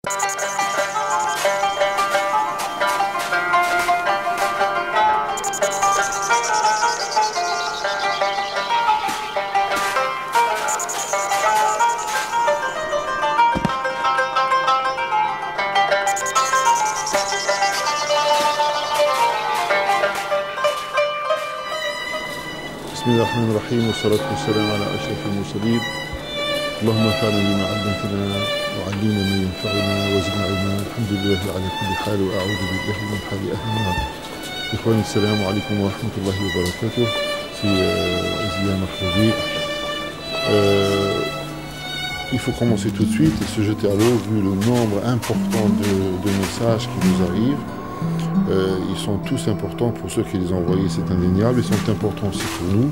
بسم الله الرحمن الرحيم والصلاة والسلام على أشرف المرسلين. اللهم انفعنا بما علمتنا وعلمنا ما ينفعنا وزدنا علما. الحمد لله على كل حال وأعوذ بالله من حال أهل النار. إخواني السلام عليكم ورحمة الله وبركاته. في Zia Mahfoudi. Il faut commencer tout de suite et se jeter à l'eau vu le nombre important de messages qui nous arrivent. Ils sont tous importants pour ceux qui les ont envoyés, c'est indéniable. Ils sont importants aussi pour nous.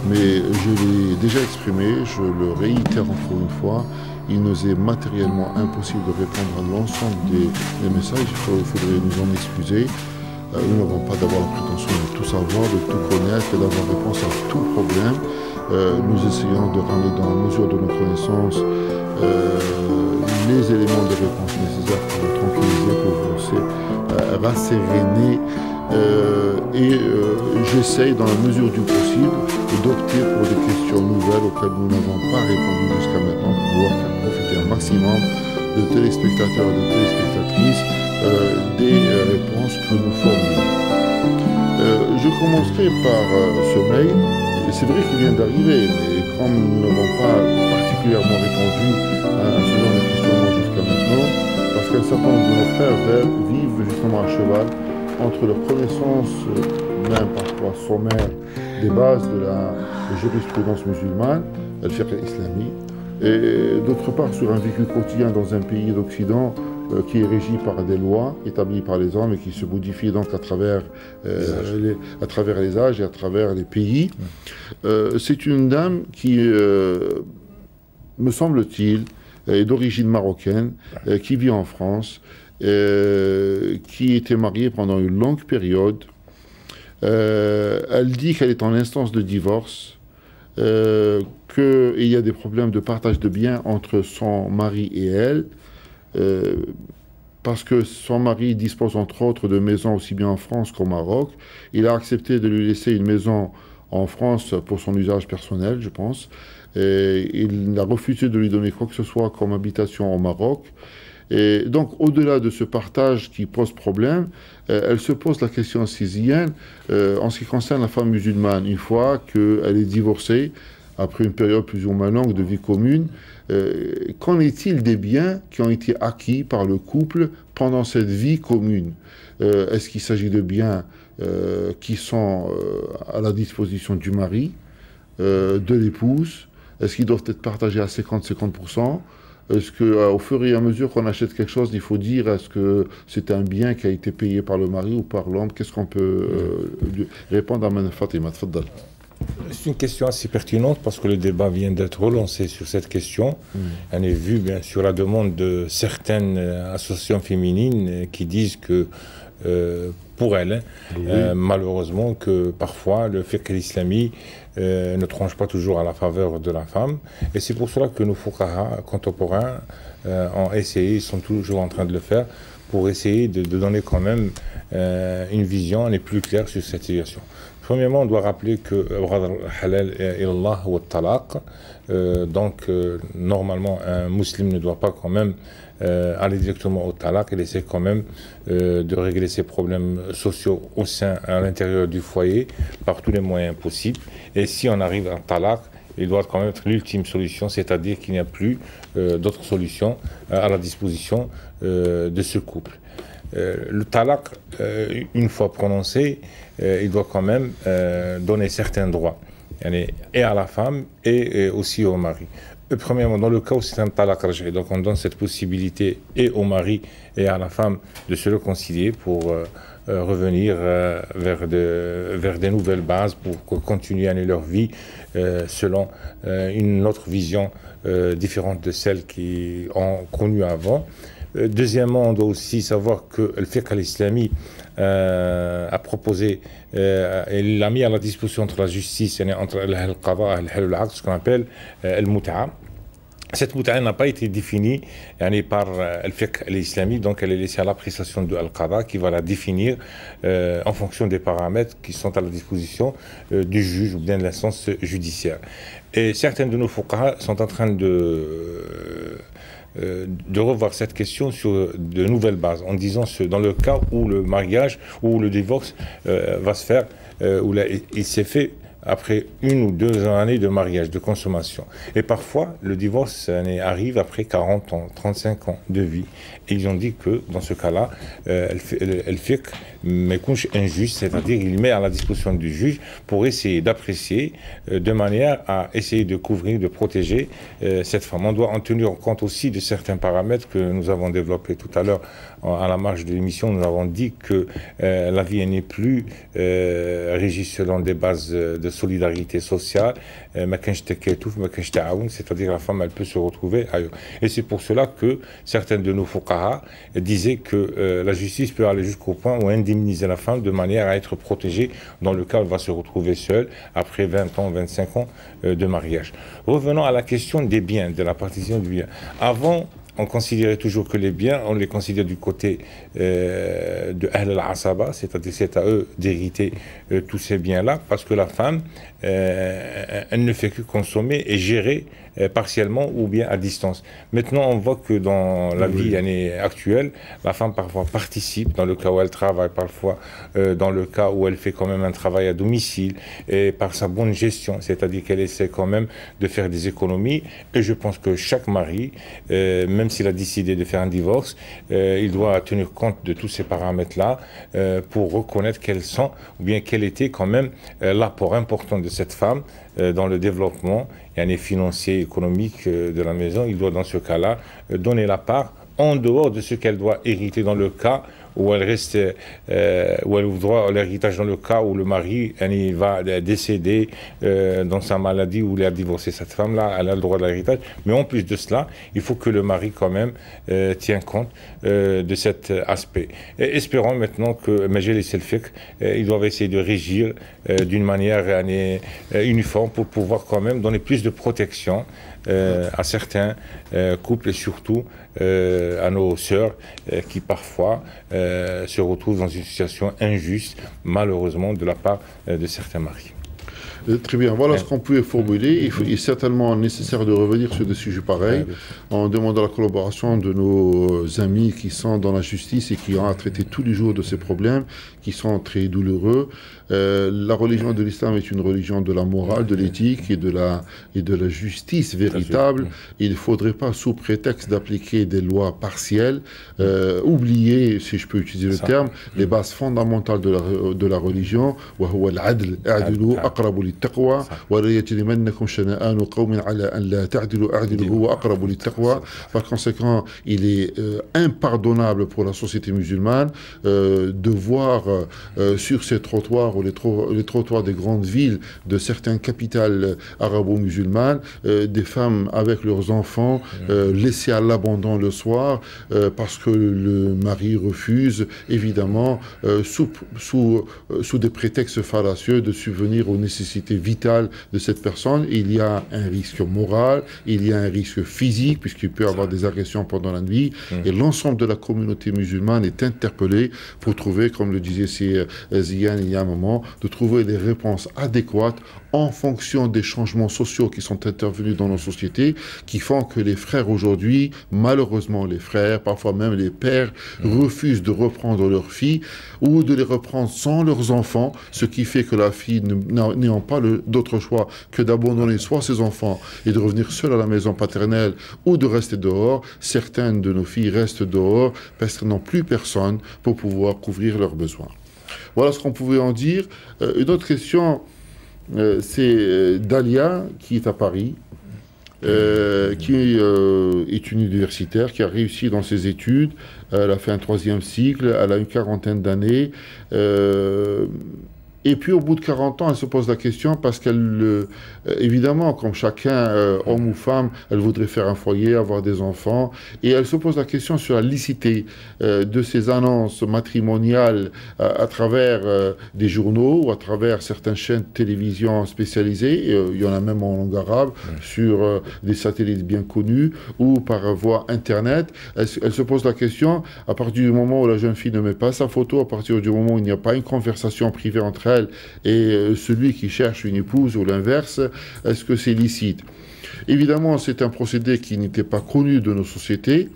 Mais je l'ai déjà exprimé, je le réitère encore une fois. Il nous est matériellement impossible de répondre à l'ensemble des messages. Il faudrait nous en excuser. Nous n'avons pas d'avoir la prétention de tout savoir, de tout connaître et d'avoir réponse à tout problème. Nous essayons de ramener dans la mesure de nos connaissances les éléments de réponse nécessaires pour vous tranquilliser, pour vous rasséréner. J'essaye dans la mesure du possible d'opter pour des questions nouvelles auxquelles nous n'avons pas répondu jusqu'à maintenant pour pouvoir faire profiter un maximum de téléspectateurs et de téléspectatrices des réponses que nous formulons. Je commencerai par ce mail. C'est vrai qu'il vient d'arriver, mais comme nous n'avons pas particulièrement répondu à ce genre de questionnement jusqu'à maintenant, parce qu'un certain nombre de nos frères vivent justement à cheval entre leur connaissance, même parfois sommaire, des bases de la jurisprudence musulmane, le fiqh islamique, et d'autre part sur un vécu quotidien dans un pays d'Occident qui est régi par des lois établies par les hommes et qui se modifient donc à travers les âges et à travers les pays. C'est une dame qui, me semble-t-il, est d'origine marocaine, qui vit en France, qui était mariée pendant une longue période. Elle dit qu'elle est en instance de divorce, qu'il y a des problèmes de partage de biens entre son mari et elle, parce que son mari dispose entre autres de maisons aussi bien en France qu'au Maroc. Il a accepté de lui laisser une maison en France pour son usage personnel, je pense. Et il a refusé de lui donner quoi que ce soit comme habitation au Maroc. Et donc, au-delà de ce partage qui pose problème, elle se pose la question sizienne en ce qui concerne la femme musulmane. Une fois qu'elle est divorcée, après une période plus ou moins longue de vie commune, qu'en est-il des biens qui ont été acquis par le couple pendant cette vie commune? Est-ce qu'il s'agit de biens qui sont à la disposition du mari, de l'épouse? Est-ce qu'ils doivent être partagés à 50-50%? Est-ce qu'au fur et à mesure qu'on achète quelque chose, il faut dire est-ce que c'est un bien qui a été payé par le mari ou par l'homme? Qu'est-ce qu'on peut répondre à Mme Fatima? Tfaddal. C'est une question assez pertinente parce que le débat vient d'être relancé sur cette question. On est vu bien sûr la demande de certaines associations féminines qui disent que pour elles, malheureusement, que parfois le fiqh islamique ne tranche pas toujours à la faveur de la femme. Et c'est pour cela que nos fuqaha contemporains ont essayé, ils sont toujours en train de le faire, pour essayer de donner quand même une vision plus claire sur cette situation. Premièrement, on doit rappeler que halal ilallah wa talaq. Donc, normalement, un musulman ne doit pas quand même aller directement au talaq. Il essaie quand même de régler ses problèmes sociaux au sein, à l'intérieur du foyer, par tous les moyens possibles. Et si on arrive à talaq, il doit quand même être l'ultime solution, c'est-à-dire qu'il n'y a plus d'autres solutions à la disposition de ce couple. Le talaq, une fois prononcé, il doit quand même donner certains droits, et à la femme et aussi au mari. Premièrement, dans le cas où c'est un talaq raj'i, donc on donne cette possibilité et au mari et à la femme de se réconcilier pour revenir vers des nouvelles bases, pour continuer à mener leur vie selon une autre vision différente de celle qu'ils ont connue avant. Deuxièmement, on doit aussi savoir que le fiqh al-islami a proposé, il l'a mis à la disposition entre la justice, entre al-qada et al-aqd, ce qu'on appelle al-mut'a. Cette muta'a n'a pas été définie par le fiqh islamique, donc elle est laissée à l'appréciation de Al-Qada qui va la définir en fonction des paramètres qui sont à la disposition du juge ou bien de l'instance judiciaire. Et certains de nos fuqaha sont en train de revoir cette question sur de nouvelles bases, en disant que dans le cas où le mariage ou le divorce va se faire, où il s'est fait après 1 ou 2 années de mariage, de consommation. Et parfois, le divorce arrive après 40 ans, 35 ans de vie. Et ils ont dit que, dans ce cas-là, elle fait injuste, c'est-à-dire il met à la disposition du juge pour essayer d'apprécier de manière à essayer de couvrir, de protéger cette femme. On doit en tenir compte aussi de certains paramètres que nous avons développés tout à l'heure à la marge de l'émission. Nous avons dit que la vie n'est plus régie selon des bases de solidarité sociale, c'est-à-dire la femme elle peut se retrouver ailleurs. Et c'est pour cela que certains de nos fuqaha disaient que la justice peut aller jusqu'au point où indemniser la femme de manière à être protégée dans le cas où elle va se retrouver seule après 20 ans, 25 ans de mariage. Revenons à la question des biens, de la partition du bien. Avant, on considérait toujours que les biens, on les considère du côté de Ahl al-Asaba, c'est-à-dire c'est à eux d'hériter tous ces biens-là, parce que la femme, elle ne fait que consommer et gérer partiellement ou bien à distance. Maintenant, on voit que dans la vie actuelle, la femme parfois participe, dans le cas où elle travaille, parfois dans le cas où elle fait quand même un travail à domicile, et par sa bonne gestion, c'est-à-dire qu'elle essaie quand même de faire des économies. Et je pense que chaque mari, même s'il a décidé de faire un divorce, il doit tenir compte de tous ces paramètres-là pour reconnaître quels sont, ou bien quel était quand même l'apport important de cette femme dans le développement financier, économique de la maison. Il doit dans ce cas-là donner la part en dehors de ce qu'elle doit hériter dans le cas où elle reste, où elle ouvre droit à l'héritage dans le cas où le mari va décéder dans sa maladie ou il a divorcé. Cette femme-là, elle a le droit de l'héritage. Mais en plus de cela, il faut que le mari quand même tienne compte de cet aspect. Et espérons maintenant que Majel et Selfik, ils doivent essayer de régir d'une manière uniforme pour pouvoir quand même donner plus de protection à certains couples et surtout à nos sœurs qui parfois se retrouvent dans une situation injuste, malheureusement, de la part de certains maris. Très bien, voilà ce qu'on pouvait formuler. Il est certainement nécessaire de revenir sur des sujets pareils en demandant la collaboration de nos amis qui sont dans la justice et qui ont à traiter tous les jours de ces problèmes qui sont très douloureux. La religion de l'islam est une religion de la morale, de l'éthique et de la justice véritable. Il ne faudrait pas, sous prétexte d'appliquer des lois partielles, oublier, si je peux utiliser le terme, les bases fondamentales de la religion. Par conséquent, il est impardonnable pour la société musulmane de voir sur ces trottoirs ou les trottoirs des grandes villes de certaines capitales arabo-musulmanes des femmes avec leurs enfants laissées à l'abandon le soir parce que le mari refuse, évidemment, sous des prétextes fallacieux de subvenir aux nécessités vitales de cette personne. Il y a un risque moral, il y a un risque physique puisqu'il peut y avoir des agressions pendant la nuit et l'ensemble de la communauté musulmane est interpellée pour trouver, comme le disait Zian il y a un moment, de trouver des réponses adéquates en fonction des changements sociaux qui sont intervenus dans nos sociétés, qui font que les frères aujourd'hui, malheureusement les frères, parfois même les pères, refusent de reprendre leurs filles ou de les reprendre sans leurs enfants, ce qui fait que la fille, n'ayant pas d'autre choix que d'abandonner soit ses enfants et de revenir seule à la maison paternelle ou de rester dehors, certaines de nos filles restent dehors parce qu'elles n'ont plus personne pour pouvoir couvrir leurs besoins. Voilà ce qu'on pouvait en dire. Une autre question, c'est Dalia, qui est à Paris, qui est une universitaire, qui a réussi dans ses études. Elle a fait un 3e cycle, elle a une 40aine d'années. Et puis au bout de 40 ans, elle se pose la question parce qu'elle, évidemment, comme chacun, homme ou femme, elle voudrait faire un foyer, avoir des enfants. Et elle se pose la question sur la licité de ces annonces matrimoniales à travers des journaux ou à travers certaines chaînes de télévision spécialisées. Il y en a même en langue arabe, sur des satellites bien connus ou par voie Internet. Elle se pose la question, à partir du moment où la jeune fille ne met pas sa photo, à partir du moment où il n'y a pas une conversation privée entre elle et celui qui cherche une épouse ou l'inverse, est-ce que c'est licite? Évidemment, c'est un procédé qui n'était pas connu de nos sociétés.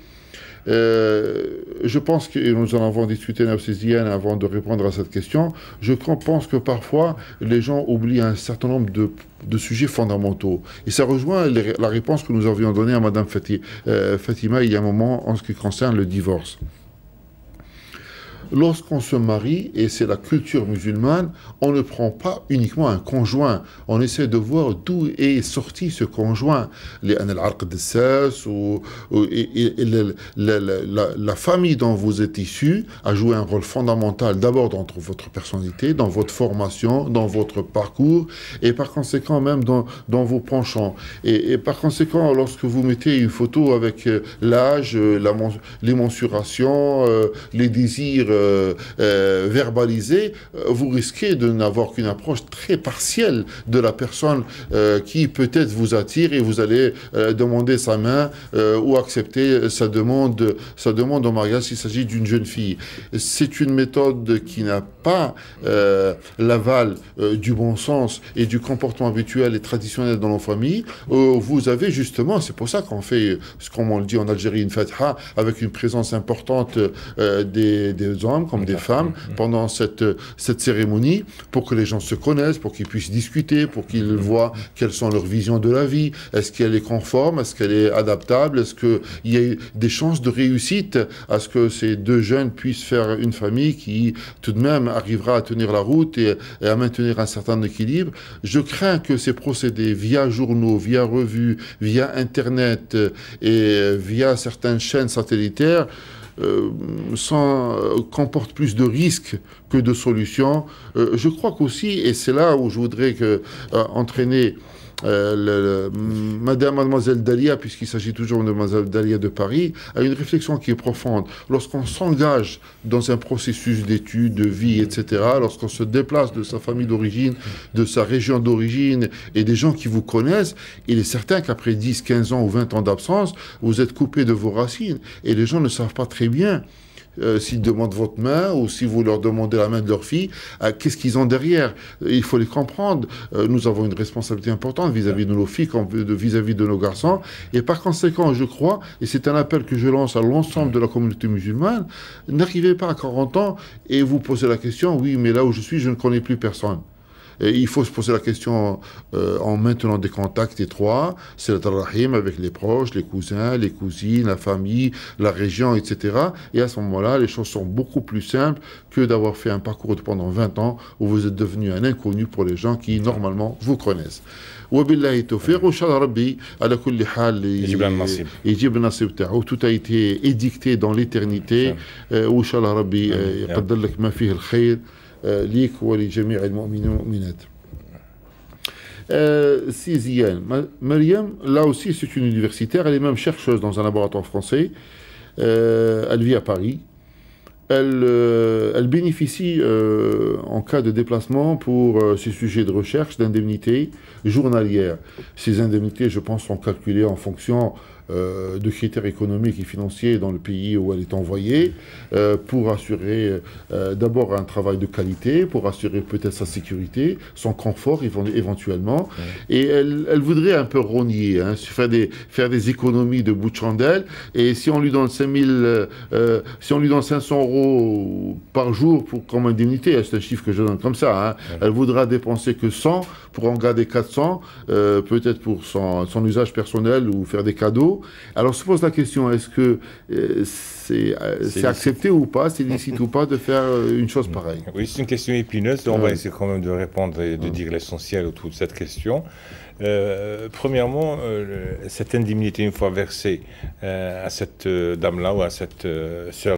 Je pense que, et nous en avons discuté avant de répondre à cette question, je pense que parfois les gens oublient un certain nombre de sujets fondamentaux. Et ça rejoint la réponse que nous avions donnée à Madame Fatima il y a un moment en ce qui concerne le divorce. Lorsqu'on se marie, et c'est la culture musulmane, on ne prend pas uniquement un conjoint. On essaie de voir d'où est sorti ce conjoint. La famille dont vous êtes issu a joué un rôle fondamental d'abord dans votre personnalité, dans votre formation, dans votre parcours, et par conséquent même dans vos penchants. Et par conséquent, lorsque vous mettez une photo avec l'âge, les mensurations, les désirs verbalisé, vous risquez de n'avoir qu'une approche très partielle de la personne qui peut-être vous attire et vous allez demander sa main ou accepter sa demande en mariage s'il s'agit d'une jeune fille. C'est une méthode qui n'a pas l'aval du bon sens et du comportement habituel et traditionnel dans nos familles. Vous avez justement, c'est pour ça qu'on fait, comme on le dit en Algérie, une fatha avec une présence importante des hommes comme des femmes pendant cette cérémonie pour que les gens se connaissent, pour qu'ils puissent discuter, pour qu'ils voient quelles sont leurs visions de la vie. Est-ce qu'elle est conforme? Est-ce qu'elle est adaptable? Est-ce qu'il y a des chances de réussite à ce que ces deux jeunes puissent faire une famille qui tout de même arrivera à tenir la route et à maintenir un certain équilibre? Je crains que ces procédés via journaux, via revues, via Internet et via certaines chaînes satellitaires comporte plus de risques que de solutions. Je crois qu'aussi, et c'est là où je voudrais entraîner Mademoiselle Dalia, puisqu'il s'agit toujours de Mademoiselle Dalia de Paris, a une réflexion qui est profonde. Lorsqu'on s'engage dans un processus d'études, de vie, etc., lorsqu'on se déplace de sa famille d'origine, de sa région d'origine, et des gens qui vous connaissent, il est certain qu'après 10, 15 ans ou 20 ans d'absence, vous êtes coupé de vos racines. Et les gens ne savent pas très bien s'ils demandent votre main ou si vous leur demandez la main de leur fille, qu'est-ce qu'ils ont derrière? Il faut les comprendre. Nous avons une responsabilité importante vis-à-vis de nos filles, vis-à-vis de nos garçons. Et par conséquent, je crois, et c'est un appel que je lance à l'ensemble de la communauté musulmane, n'arrivez pas à 40 ans et vous posez la question, oui, mais là où je suis, je ne connais plus personne. Et il faut se poser la question en maintenant des contacts étroits, c'est le rahim avec les proches, les cousins, les cousines, la famille, la région, etc. Et à ce moment-là, les choses sont beaucoup plus simples que d'avoir fait un parcours pendant 20 ans où vous êtes devenu un inconnu pour les gens qui, normalement, vous connaissent. وبالله التوفيق وان شاء الله ربي على كل حال يجيب النصيب تاعو. Tout a été édicté dans l'éternité وان شاء الله ربي يقدر لك ما فيه الخير ليك ولجميع المؤمنين والمؤمنات. Siziane, Mariam, là aussi c'est une universitaire, elle est même chercheuse dans un laboratoire français, elle vit à Paris. Elle bénéficie en cas de déplacement pour ses sujets de recherche d'indemnités journalières. Ces indemnités, je pense, sont calculées en fonction de critères économiques et financiers dans le pays où elle est envoyée, pour assurer d'abord un travail de qualité, pour assurer peut-être sa sécurité, son confort éventuellement. Et elle voudrait un peu rogner, hein, faire des économies de bout de chandelle. Et si on lui donne 500 euros par jour comme indemnité, c'est un chiffre que je donne comme ça, hein, elle voudra dépenser que 100 pour en garder 400, peut-être pour son usage personnel ou faire des cadeaux. Alors se pose la question, est-ce que c'est accepté ou pas, c'est licite ou pas de faire une chose pareille? Oui, c'est une question épineuse, on va essayer quand même de répondre et de dire l'essentiel autour de cette question. Premièrement, cette indemnité, une fois versée à cette dame-là ou à cette sœur